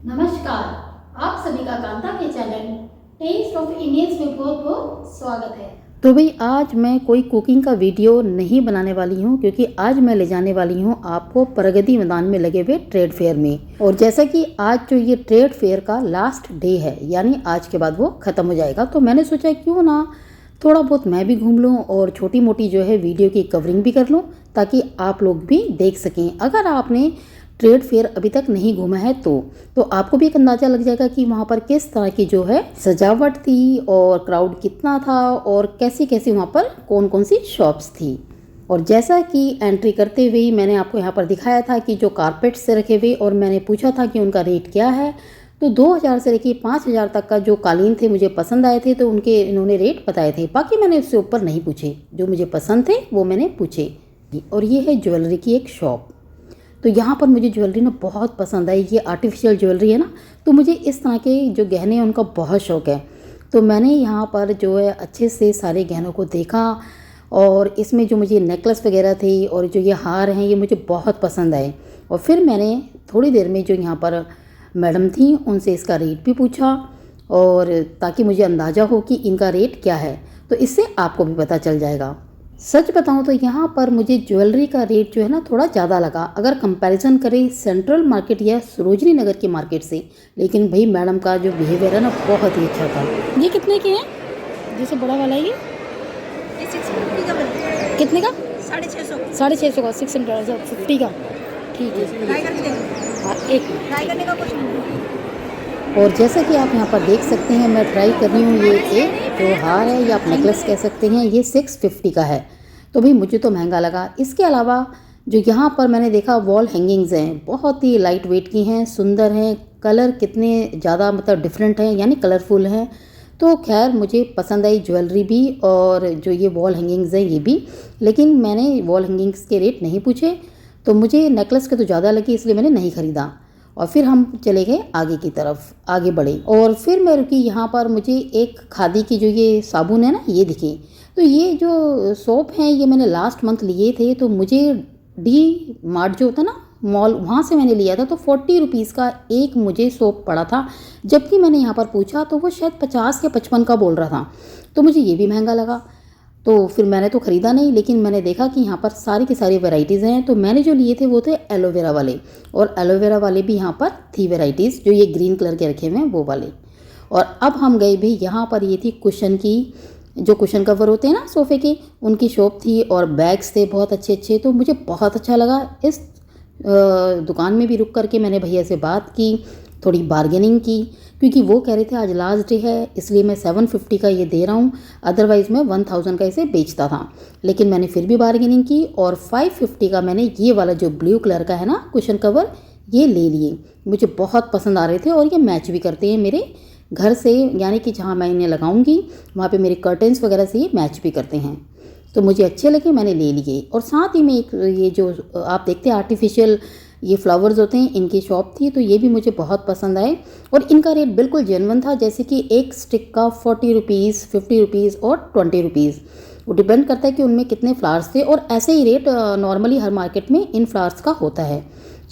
नमस्कार, आप सभी का कांता के चैनल टेस्ट ऑफ इंडियंस में बहुत बहुत स्वागत है। तो भाई आज मैं कोई कुकिंग का वीडियो नहीं बनाने वाली हूँ, क्योंकि आज मैं ले जाने वाली हूँ आपको प्रगति मैदान में लगे हुए ट्रेड फेयर में। और जैसा कि आज जो ये ट्रेड फेयर का लास्ट डे है, यानी आज के बाद वो ख़त्म हो जाएगा, तो मैंने सोचा क्यों ना थोड़ा बहुत मैं भी घूम लूँ और छोटी मोटी जो है वीडियो की कवरिंग भी कर लूँ, ताकि आप लोग भी देख सकें। अगर आपने ट्रेड फेयर अभी तक नहीं घूमा है तो आपको भी एक अंदाज़ा लग जाएगा कि वहाँ पर किस तरह की जो है सजावट थी और क्राउड कितना था और कैसी कैसी वहाँ पर कौन कौन सी शॉप्स थी। और जैसा कि एंट्री करते हुए मैंने आपको यहाँ पर दिखाया था कि जो कारपेट से रखे हुए, और मैंने पूछा था कि उनका रेट क्या है, तो 2000 से लेकर 5000 तक का जो कालीन थे मुझे पसंद आए थे, तो उनके इन्होंने रेट बताए थे। बाकी मैंने उससे ऊपर नहीं पूछे, जो मुझे पसंद थे वो मैंने पूछे। और ये है ज्वेलरी की एक शॉप। तो यहाँ पर मुझे ज्वेलरी ना बहुत पसंद आई। ये आर्टिफिशियल ज्वेलरी है ना, तो मुझे इस तरह के जो गहने हैं उनका बहुत शौक़ है। तो मैंने यहाँ पर जो है अच्छे से सारे गहनों को देखा, और इसमें जो मुझे नेकलेस वगैरह थे और जो ये हार हैं ये मुझे बहुत पसंद आए। और फिर मैंने थोड़ी देर में जो यहाँ पर मैडम थी उनसे इसका रेट भी पूछा, और ताकि मुझे अंदाज़ा हो कि इनका रेट क्या है, तो इससे आपको भी पता चल जाएगा। सच बताऊं तो यहाँ पर मुझे ज्वेलरी का रेट जो है ना थोड़ा ज़्यादा लगा, अगर कंपैरिजन करें सेंट्रल मार्केट या सरोजनी नगर की मार्केट से। लेकिन भाई मैडम का जो बिहेवियर है ना बहुत ही अच्छा था। ये कितने के हैं? जैसे बड़ा वाला ये 650 का बनता है। कितने का? 650 650 का, 650 का। ठीक है, ट्राई करके देखो। हाँ एक ट्राई करने का कुछ नहीं। और जैसा कि आप यहाँ पर देख सकते हैं, मैं ट्राई कर रही हूँ। ये एक जो हार है या आप नेकलेस कह सकते हैं, ये 650 का है। तो भाई मुझे तो महंगा लगा। इसके अलावा जो यहाँ पर मैंने देखा वॉल हैंगिंग्स हैं, बहुत ही लाइट वेट की हैं, सुंदर हैं, कलर कितने ज़्यादा मतलब डिफरेंट हैं, यानी कलरफुल हैं। तो खैर मुझे पसंद आई ज्वेलरी भी और जो ये वॉल हैंगिंग्स हैं ये भी। लेकिन मैंने वॉल हैंगिंग्स के रेट नहीं पूछे, तो मुझे नेकलेस के तो ज़्यादा लगी, इसलिए मैंने नहीं ख़रीदा। और फिर हम चले गए आगे की तरफ, आगे बढ़े। और फिर मैं रुकी यहाँ पर, मुझे एक खादी की जो ये साबुन है ना ये दिखी। तो ये जो सोप हैं ये मैंने लास्ट मंथ लिए थे, तो मुझे डी मार्ट जो होता है ना मॉल, वहाँ से मैंने लिया था। तो 40 रुपीज़ का एक मुझे सोप पड़ा था, जबकि मैंने यहाँ पर पूछा तो वो शायद 50 या 55 का बोल रहा था। तो मुझे ये भी महंगा लगा, तो फिर मैंने तो ख़रीदा नहीं। लेकिन मैंने देखा कि यहाँ पर सारी की सारी वैरायटीज़ हैं, तो मैंने जो लिए थे वो थे एलोवेरा वाले, और एलोवेरा वाले भी यहाँ पर थी वैरायटीज़, जो ये ग्रीन कलर के रखे हुए हैं वो वाले। और अब हम गए भी यहाँ पर, ये थी कुशन की, जो कुशन कवर होते हैं ना सोफ़े के, उनकी शॉप थी, और बैग्स थे बहुत अच्छे अच्छे। तो मुझे बहुत अच्छा लगा। इस दुकान में भी रुक करके मैंने भैया से बात की, थोड़ी बार्गेनिंग की, क्योंकि वो कह रहे थे आज लास्ट डे है इसलिए मैं 750 का ये दे रहा हूँ, अदरवाइज़ मैं 1000 का इसे बेचता था। लेकिन मैंने फिर भी बार्गेनिंग की, और 550 का मैंने ये वाला जो ब्लू कलर का है ना कुशन कवर, ये ले लिए। मुझे बहुत पसंद आ रहे थे, और ये मैच भी करते हैं मेरे घर से, यानी कि जहाँ मैं इन्हें लगाऊंगी वहाँ पे मेरे कर्टन्स वगैरह से ये मैच भी करते हैं। तो मुझे अच्छे लगे, मैंने ले लिए। और साथ ही में एक ये जो आप देखते हैं आर्टिफिशियल ये फ्लावर्स होते हैं, इनकी शॉप थी, तो ये भी मुझे बहुत पसंद आए। और इनका रेट बिल्कुल जेन्युइन था, जैसे कि एक स्टिक का 40 रुपीज़, 50 रुपीज़ और 20 रुपीज़। वो डिपेंड करता है कि उनमें कितने फ्लावर्स थे, और ऐसे ही रेट नॉर्मली हर मार्केट में इन फ्लावर्स का होता है।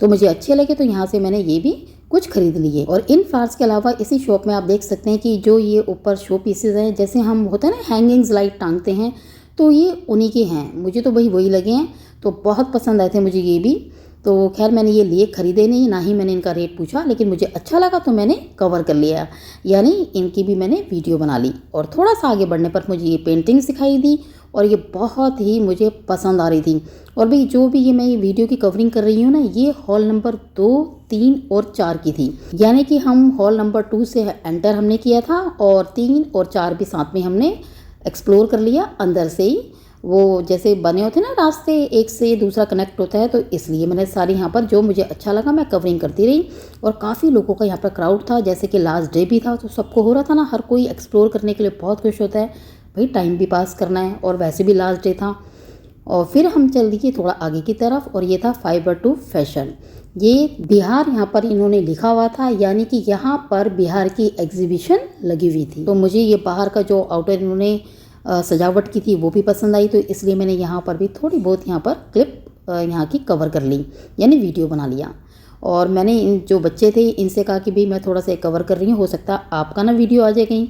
तो मुझे अच्छे लगे, तो यहाँ से मैंने ये भी कुछ खरीद लिए। और इन फ्लावर्स के अलावा इसी शॉप में आप देख सकते हैं कि जो ये ऊपर शो पीसेज हैं, जैसे हम होता है ना हैंगिंग्स लाइट टांगते हैं, तो ये उन्हीं के हैं। मुझे तो वही लगे हैं, तो बहुत पसंद आए थे मुझे ये भी। तो खैर मैंने ये लिए, ख़रीदे नहीं, ना ही मैंने इनका रेट पूछा, लेकिन मुझे अच्छा लगा तो मैंने कवर कर लिया, यानी इनकी भी मैंने वीडियो बना ली। और थोड़ा सा आगे बढ़ने पर मुझे ये पेंटिंग्स दिखाई दी, और ये बहुत ही मुझे पसंद आ रही थी। और भाई जो भी ये मैं ये वीडियो की कवरिंग कर रही हूँ ना, ये हॉल नंबर 2, 3 और 4 की थी, यानी कि हम हॉल नंबर 2 से एंटर हमने किया था, और 3 और 4 भी साथ में हमने एक्सप्लोर कर लिया अंदर से ही। वो जैसे बने होते ना रास्ते, एक से दूसरा कनेक्ट होता है, तो इसलिए मैंने सारी यहाँ पर जो मुझे अच्छा लगा मैं कवरिंग करती रही। और काफ़ी लोगों का यहाँ पर क्राउड था, जैसे कि लास्ट डे भी था, तो सबको हो रहा था ना, हर कोई एक्सप्लोर करने के लिए बहुत खुश होता है भाई, टाइम भी पास करना है, और वैसे भी लास्ट डे था। और फिर हम चल दिए थोड़ा आगे की तरफ, और ये था फाइबर टू फैशन। ये बिहार यहाँ पर इन्होंने लिखा हुआ था, यानी कि यहाँ पर बिहार की एग्जीबिशन लगी हुई थी। तो मुझे ये बाहर का जो आउटर इन्होंने सजावट की थी वो भी पसंद आई, तो इसलिए मैंने यहाँ पर भी थोड़ी बहुत यहाँ पर क्लिप यहाँ की कवर कर ली, यानी वीडियो बना लिया। और मैंने इन जो बच्चे थे इनसे कहा कि भाई मैं थोड़ा सा कवर कर रही हूँ, हो सकता है आपका ना वीडियो आ जाए कहीं,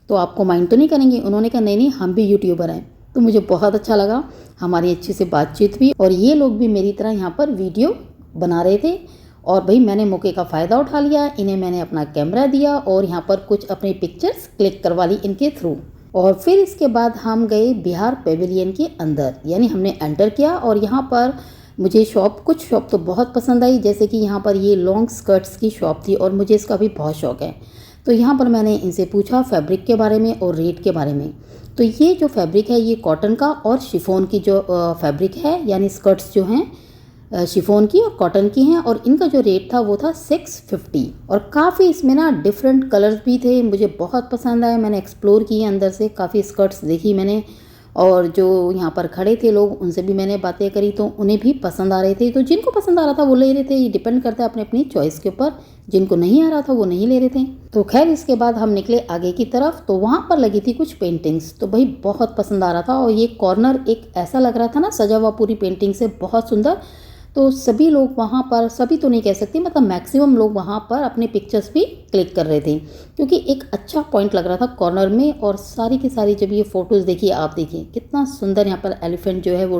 तो आपको माइंड तो नहीं करेंगे। उन्होंने कहा नहीं नहीं, हम भी यूट्यूबर हैं। तो मुझे बहुत अच्छा लगा, हमारी अच्छी से बातचीत हुई और ये लोग भी मेरी तरह यहाँ पर वीडियो बना रहे थे। और भाई मैंने मौके का फ़ायदा उठा लिया, इन्हें मैंने अपना कैमरा दिया और यहाँ पर कुछ अपनी पिक्चर्स क्लिक करवा ली इनके थ्रू। और फिर इसके बाद हम गए बिहार पेविलियन के अंदर, यानी हमने एंटर किया। और यहाँ पर मुझे कुछ शॉप तो बहुत पसंद आई, जैसे कि यहाँ पर ये लॉन्ग स्कर्ट्स की शॉप थी और मुझे इसका भी बहुत शौक़ है। तो यहाँ पर मैंने इनसे पूछा फैब्रिक के बारे में और रेट के बारे में। तो ये जो फैब्रिक है ये कॉटन का और शिफॉन की जो फैब्रिक है, यानी स्कर्ट्स जो हैं शिफॉन की और कॉटन की हैं। और इनका जो रेट था वो था 650। और काफ़ी इसमें ना डिफरेंट कलर्स भी थे, मुझे बहुत पसंद आए। मैंने एक्सप्लोर किए अंदर से, काफ़ी स्कर्ट्स देखी मैंने। और जो यहाँ पर खड़े थे लोग उनसे भी मैंने बातें करी, तो उन्हें भी पसंद आ रहे थे। तो जिनको पसंद आ रहा था वो ले रहे थे, ये डिपेंड करता है अपने अपनी चॉइस के ऊपर। जिनको नहीं आ रहा था वो नहीं ले रहे थे। तो खैर इसके बाद हम निकले आगे की तरफ, तो वहाँ पर लगी थी कुछ पेंटिंग्स, तो भाई बहुत पसंद आ रहा था। और ये कॉर्नर एक ऐसा लग रहा था ना सजा हुआ पूरी पेंटिंग से, बहुत सुंदर। तो सभी लोग वहाँ पर, सभी तो नहीं कह सकती, मतलब मैक्सिमम लोग वहाँ पर अपने पिक्चर्स भी क्लिक कर रहे थे, क्योंकि एक अच्छा पॉइंट लग रहा था कॉर्नर में। और सारी की सारी जब ये फ़ोटोज़ देखिए, आप देखिए कितना सुंदर यहाँ पर एलिफेंट जो है वो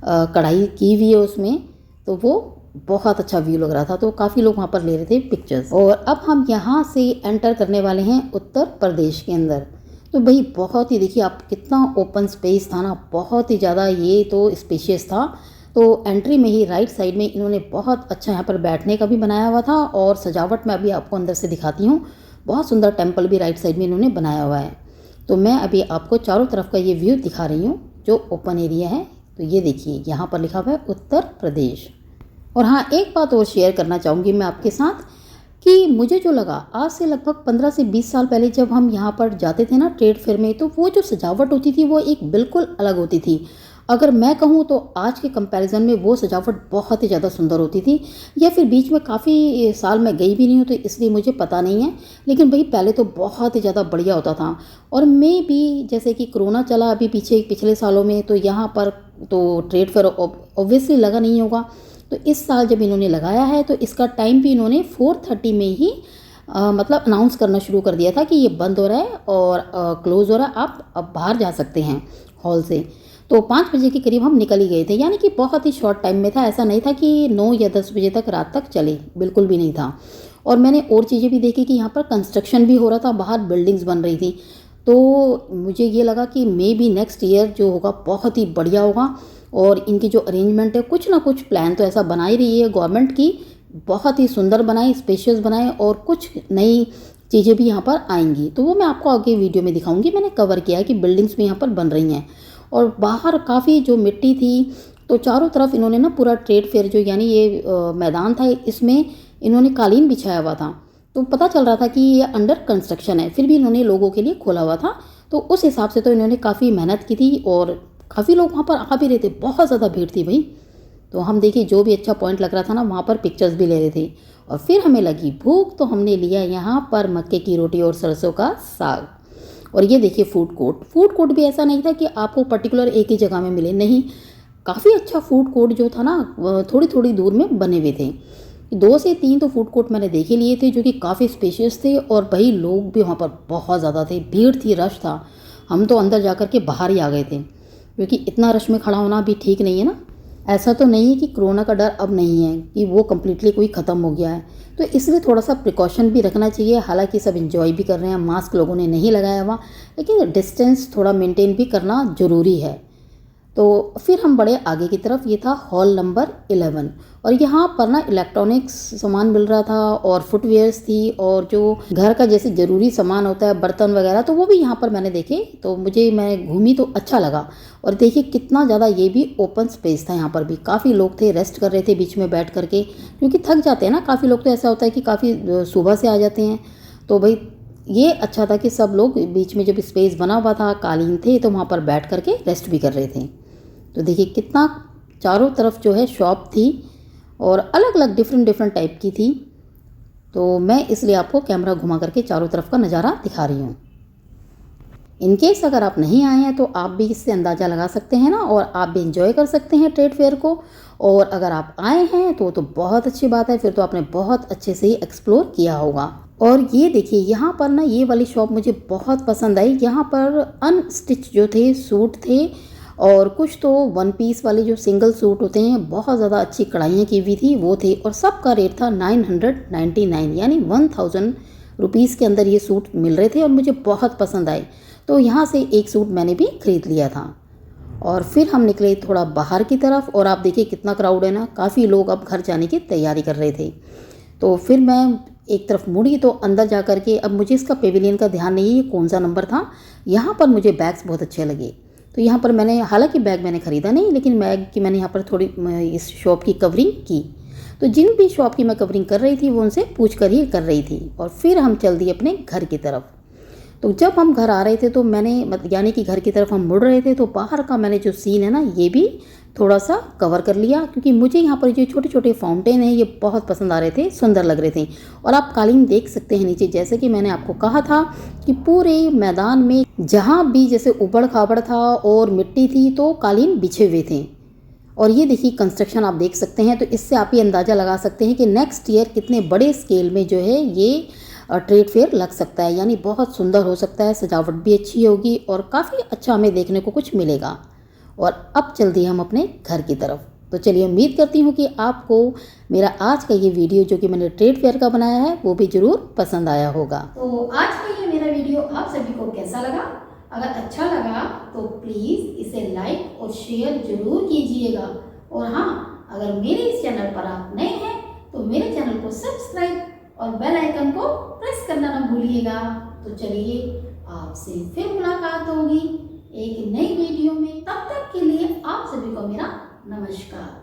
कढ़ाई की हुई है उसमें, तो वो बहुत अच्छा व्यू लग रहा था। तो काफ़ी लोग वहाँ पर ले रहे थे पिक्चर्स। और अब हम यहाँ से एंटर करने वाले हैं उत्तर प्रदेश के अंदर। तो भाई बहुत ही, देखिए आप कितना ओपन स्पेस था ना, बहुत ही ज़्यादा ये तो स्पेशियस था। तो एंट्री में ही राइट साइड में इन्होंने बहुत अच्छा यहाँ पर बैठने का भी बनाया हुआ था। और सजावट मैं अभी आपको अंदर से दिखाती हूँ, बहुत सुंदर टेम्पल भी राइट साइड में इन्होंने बनाया हुआ है। तो मैं अभी आपको चारों तरफ का ये व्यू दिखा रही हूँ जो ओपन एरिया है। तो ये देखिए यहाँ पर लिखा हुआ है उत्तर प्रदेश। और हाँ, एक बात और शेयर करना चाहूँगी मैं आपके साथ कि मुझे जो लगा, आज से लगभग 15 से 20 साल पहले जब हम यहाँ पर जाते थे ना ट्रेड फेयर में, तो वो जो सजावट होती थी वो एक बिल्कुल अलग होती थी। अगर मैं कहूँ तो आज के कंपैरिजन में वो सजावट बहुत ही ज़्यादा सुंदर होती थी। या फिर बीच में काफ़ी साल मैं गई भी नहीं हूँ तो इसलिए मुझे पता नहीं है, लेकिन भाई पहले तो बहुत ही ज़्यादा बढ़िया होता था। और मैं भी, जैसे कि कोरोना चला अभी पिछले सालों में, तो यहाँ पर तो ट्रेड फेयर ऑब्वियसली लगा नहीं होगा। तो इस साल जब इन्होंने लगाया है तो इसका टाइम भी इन्होंने 4:30 में ही मतलब अनाउंस करना शुरू कर दिया था कि ये बंद हो रहा है और क्लोज़ हो रहा है, आप अब बाहर जा सकते हैं हॉल से। तो 5 बजे के करीब हम निकल ही गए थे, यानी कि बहुत ही शॉर्ट टाइम में था। ऐसा नहीं था कि 9 या 10 बजे तक रात तक चले, बिल्कुल भी नहीं था। और मैंने और चीज़ें भी देखी कि यहाँ पर कंस्ट्रक्शन भी हो रहा था, बाहर बिल्डिंग्स बन रही थी। तो मुझे ये लगा कि मे बी नेक्स्ट ईयर जो होगा बहुत ही बढ़िया होगा। और इनकी जो अरेंजमेंट है, कुछ ना कुछ प्लान तो ऐसा बना ही रही है गवर्नमेंट की, बहुत ही सुंदर बनाए, स्पेशियस बनाए और कुछ नई चीज़ें भी यहाँ पर आएंगी। तो वो मैं आपको आगे वीडियो में दिखाऊंगी। मैंने कवर किया है कि बिल्डिंग्स भी यहाँ पर बन रही हैं। और बाहर काफ़ी जो मिट्टी थी, तो चारों तरफ इन्होंने ना पूरा ट्रेड फेयर जो, यानी ये मैदान था, इसमें इन्होंने कालीन बिछाया हुआ था। तो पता चल रहा था कि ये अंडर कंस्ट्रक्शन है, फिर भी इन्होंने लोगों के लिए खोला हुआ था। तो उस हिसाब से तो इन्होंने काफ़ी मेहनत की थी और काफ़ी लोग वहाँ पर आ भी रहे थे, बहुत ज़्यादा भीड़ थी भाई। तो हम देखिए जो भी अच्छा पॉइंट लग रहा था ना, वहाँ पर पिक्चर्स भी ले रहे थे। और फिर हमें लगी भूख, तो हमने लिया यहाँ पर मक्के की रोटी और सरसों का साग। और ये देखिए फूड कोर्ट भी ऐसा नहीं था कि आपको पर्टिकुलर एक ही जगह में मिले, नहीं, काफ़ी अच्छा फूड कोर्ट जो था ना, थोड़ी थोड़ी दूर में बने हुए थे। 2 से 3 तो फूड कोर्ट मैंने देखे लिए थे जो कि काफ़ी स्पेशियस थे। और भाई लोग भी वहाँ पर बहुत ज़्यादा थे, भीड़ थी, रश था। हम तो अंदर जा कर के बाहर ही आ गए थे, क्योंकि इतना रश में खड़ा होना भी ठीक नहीं है ना। ऐसा तो नहीं है कि कोरोना का डर अब नहीं है, कि वो कम्प्लीटली कोई ख़त्म हो गया है, तो इसलिए थोड़ा सा प्रिकॉशन भी रखना चाहिए। हालांकि सब एंजॉय भी कर रहे हैं, मास्क लोगों ने नहीं लगाया हुआ, लेकिन डिस्टेंस थोड़ा मेंटेन भी करना ज़रूरी है। तो फिर हम बढ़े आगे की तरफ, ये था हॉल नंबर 11। और यहाँ पर ना इलेक्ट्रॉनिक्स सामान मिल रहा था और फुटवेयर्स थी, और जो घर का जैसे ज़रूरी सामान होता है, बर्तन वगैरह, तो वो भी यहाँ पर मैंने देखे। तो मैं घूमी तो अच्छा लगा। और देखिए कितना ज़्यादा ये भी ओपन स्पेस था। यहाँ पर भी काफ़ी लोग थे, रेस्ट कर रहे थे बीच में बैठ करके, क्योंकि थक जाते हैं ना काफ़ी लोग। तो ऐसा होता है कि काफ़ी सुबह से आ जाते हैं। तो भाई ये अच्छा था कि सब लोग बीच में जब स्पेस बना हुआ था, कालीन थे, तो वहाँ पर बैठ करके रेस्ट भी कर रहे थे। तो देखिए कितना चारों तरफ जो है शॉप थी और अलग अलग डिफरेंट टाइप की थी। तो मैं इसलिए आपको कैमरा घुमा करके चारों तरफ का नज़ारा दिखा रही हूँ। इनकेस अगर आप नहीं आए हैं तो आप भी इससे अंदाज़ा लगा सकते हैं ना, और आप भी इंजॉय कर सकते हैं ट्रेड फेयर को। और अगर आप आए हैं तो बहुत अच्छी बात है, फिर तो आपने बहुत अच्छे से ही एक्सप्लोर किया होगा। और ये देखिए यहाँ पर ना ये वाली शॉप मुझे बहुत पसंद आई। यहाँ पर अनस्टिच जो थे सूट थे, और कुछ तो वन पीस वाले जो सिंगल सूट होते हैं, बहुत ज़्यादा अच्छी कढ़ाइयाँ की हुई थी वो थे। और सबका रेट था 999 यानी 1000 रुपीज़ के अंदर ये सूट मिल रहे थे और मुझे बहुत पसंद आए। तो यहाँ से एक सूट मैंने भी ख़रीद लिया था। और फिर हम निकले थोड़ा बाहर की तरफ, और आप देखिए कितना क्राउड है ना, काफ़ी लोग अब घर जाने की तैयारी कर रहे थे। तो फिर मैं एक तरफ मुड़ी तो अंदर जा कर के, अब मुझे इसका पेविलियन का ध्यान नहीं है ये कौन सा नंबर था। यहाँ पर मुझे बैग्स बहुत अच्छे लगे, तो यहाँ पर मैंने, हालांकि बैग मैंने ख़रीदा नहीं, लेकिन बैग की मैंने यहाँ पर थोड़ी इस शॉप की कवरिंग की। तो जिन भी शॉप की मैं कवरिंग कर रही थी वो उनसे पूछ कर ही कर रही थी। और फिर हम चल दिए अपने घर की तरफ। तो जब हम घर आ रहे थे तो मैंने यानी कि घर की तरफ हम मुड़ रहे थे, तो बाहर का मैंने जो सीन है ना ये भी थोड़ा सा कवर कर लिया, क्योंकि मुझे यहाँ पर जो छोटे छोटे फाउंटेन हैं ये बहुत पसंद आ रहे थे, सुंदर लग रहे थे। और आप कालीन देख सकते हैं नीचे, जैसे कि मैंने आपको कहा था कि पूरे मैदान में जहाँ भी जैसे उबड़ खाबड़ था और मिट्टी थी तो कालीन बिछे हुए थे। और ये देखिए कंस्ट्रक्शन आप देख सकते हैं, तो इससे आप ये अंदाज़ा लगा सकते हैं कि नेक्स्ट ईयर कितने बड़े स्केल में जो है ये ट्रेड फेयर लग सकता है, यानी बहुत सुंदर हो सकता है, सजावट भी अच्छी होगी और काफ़ी अच्छा हमें देखने को कुछ मिलेगा। और अब चल दिए हम अपने घर की तरफ। तो चलिए, उम्मीद करती हूँ कि आपको मेरा आज का ये वीडियो जो कि मैंने ट्रेड फेयर का बनाया है वो भी ज़रूर पसंद आया होगा। तो आज का ये मेरा वीडियो आप सभी को कैसा लगा? अगर अच्छा लगा तो प्लीज़ इसे लाइक और शेयर जरूर कीजिएगा। और हाँ, अगर मेरे इस चैनल पर आप नए हैं तो मेरे चैनल को सब्सक्राइब और बेल आइकन को प्रेस करना ना भूलिएगा। तो चलिए, आपसे फिर मुलाकात होगी एक नई वीडियो में। तब तक के लिए आप सभी को मेरा नमस्कार।